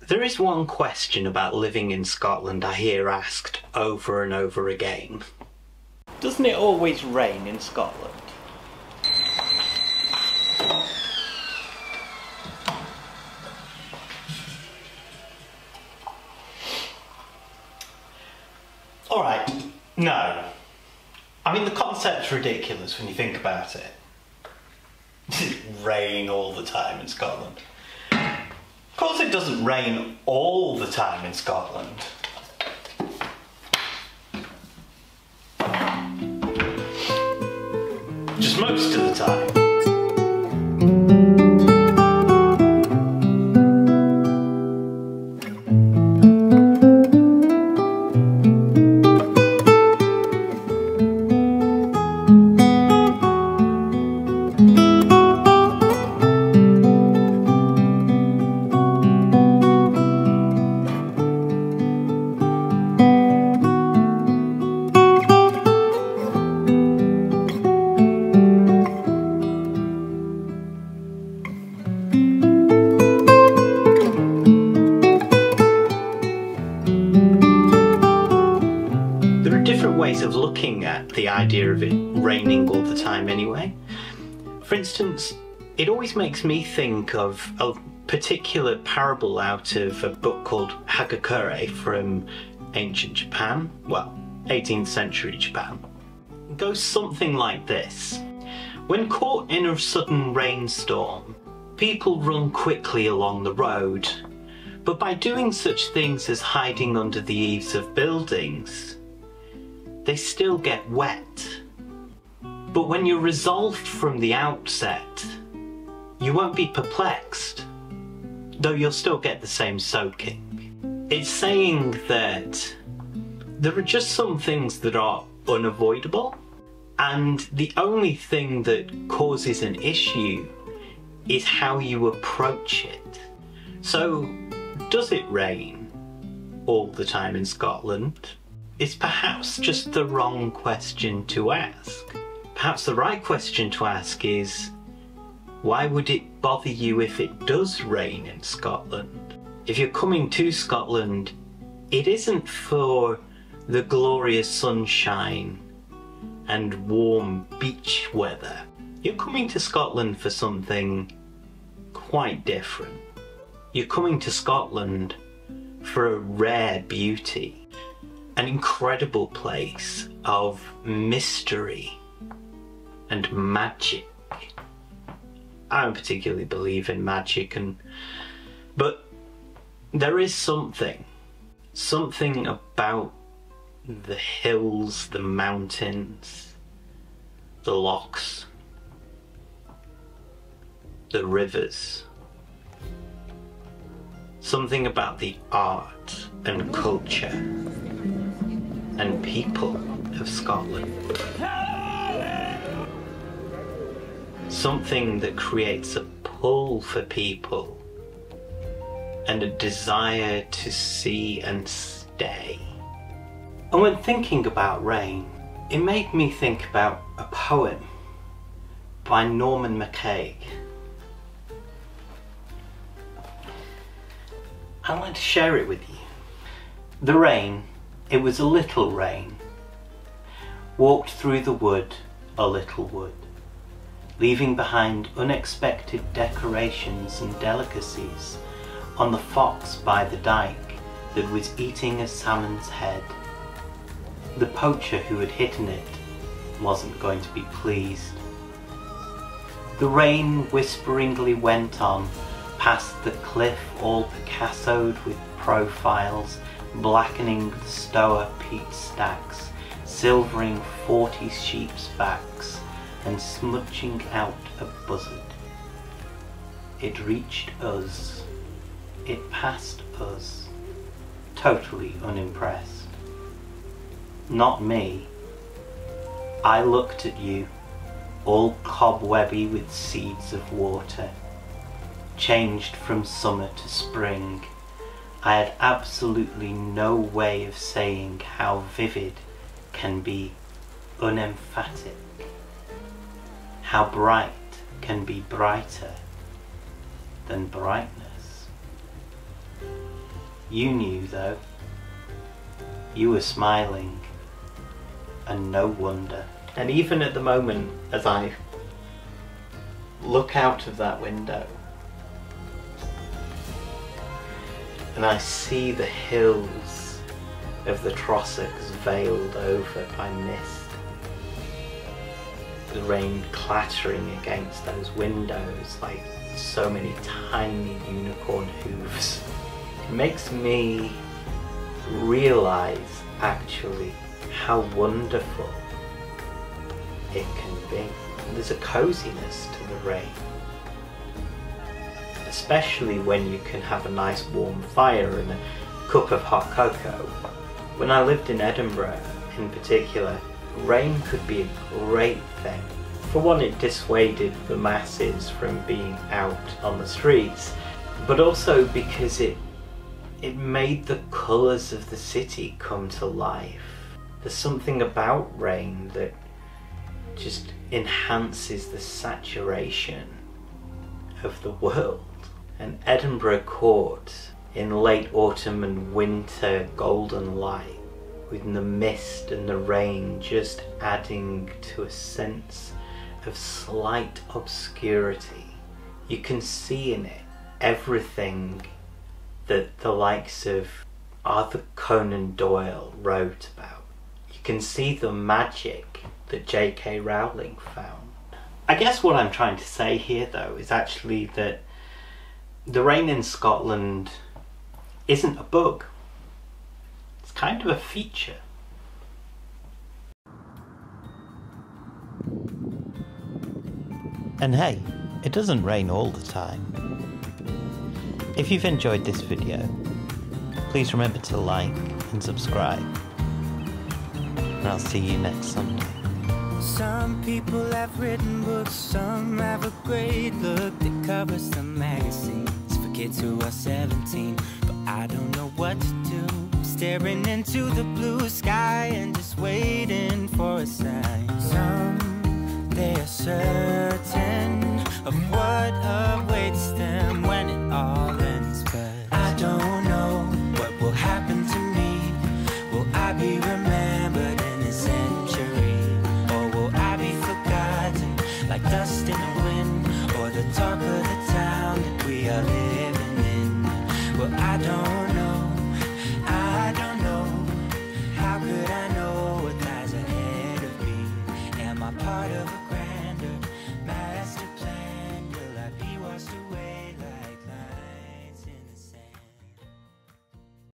There is one question about living in Scotland I hear asked over and over again. Doesn't it always rain in Scotland? Alright, no. I mean, the concept's ridiculous when you think about it. Does it rain all the time in Scotland? Of course it doesn't rain all the time in Scotland. Just most of the time. Ways of looking at the idea of it raining all the time anyway. For instance, it always makes me think of a particular parable out of a book called Hagakure from ancient Japan, well, 18th century Japan. It goes something like this. When caught in a sudden rainstorm, people run quickly along the road, but by doing such things as hiding under the eaves of buildings, they still get wet. But when you're resolved from the outset, you won't be perplexed, though you'll still get the same soaking. It's saying that there are just some things that are unavoidable, and the only thing that causes an issue is how you approach it. So, does it rain all the time in Scotland? Is perhaps just the wrong question to ask. Perhaps the right question to ask is, why would it bother you if it does rain in Scotland? If you're coming to Scotland, it isn't for the glorious sunshine and warm beach weather. You're coming to Scotland for something quite different. You're coming to Scotland for a rare beauty. An incredible place of mystery and magic. I don't particularly believe in magic, but there is something about the hills, the mountains, the lochs, the rivers. Something about the art and culture and people of Scotland. Something that creates a pull for people and a desire to see and stay. And when thinking about rain, it made me think about a poem by Norman MacCaig. I'd like to share it with you. The rain, it was a little rain, walked through the wood, a little wood, leaving behind unexpected decorations and delicacies on the fox by the dyke that was eating a salmon's head. The poacher who had hidden it wasn't going to be pleased. The rain whisperingly went on past the cliff all Picassoed with profiles, blackening the Stour peat stacks, silvering 40 sheep's backs, and smudging out a buzzard. It reached us. It passed us, totally unimpressed. Not me. I looked at you, all cobwebby with seeds of water, changed from summer to spring. I had absolutely no way of saying how vivid can be unemphatic, how bright can be brighter than brightness. You knew though. You were smiling, and no wonder. And even at the moment, as I look out of that window, and I see the hills of the Trossachs veiled over by mist, the rain clattering against those windows like so many tiny unicorn hooves, it makes me realize actually how wonderful it can be. And there's a coziness to the rain, especially when you can have a nice warm fire and a cup of hot cocoa. When I lived in Edinburgh in particular, rain could be a great thing. For one, it dissuaded the masses from being out on the streets, but also because it made the colours of the city come to life. There's something about rain that just enhances the saturation of the world. And Edinburgh Court in late autumn and winter golden light, with the mist and the rain just adding to a sense of slight obscurity. You can see in it everything that the likes of Arthur Conan Doyle wrote about. You can see the magic that J.K. Rowling found. I guess what I'm trying to say here though is actually that The Rain in Scotland isn't a book. It's kind of a feature. And hey, it doesn't rain all the time. If you've enjoyed this video, please remember to like and subscribe. And I'll see you next Sunday. Some people have written books, some have a great look that covers some magazines for kids who are 17. But I don't know what to do, staring into the blue sky and just waiting for a sign. Some, they are certain of what awaits them when it all ends, but I don't know what will happen to me. Will I be remembered in a century, or will I be forgotten like dust in the wind, or the talk of the town that we are living in? Well, I don't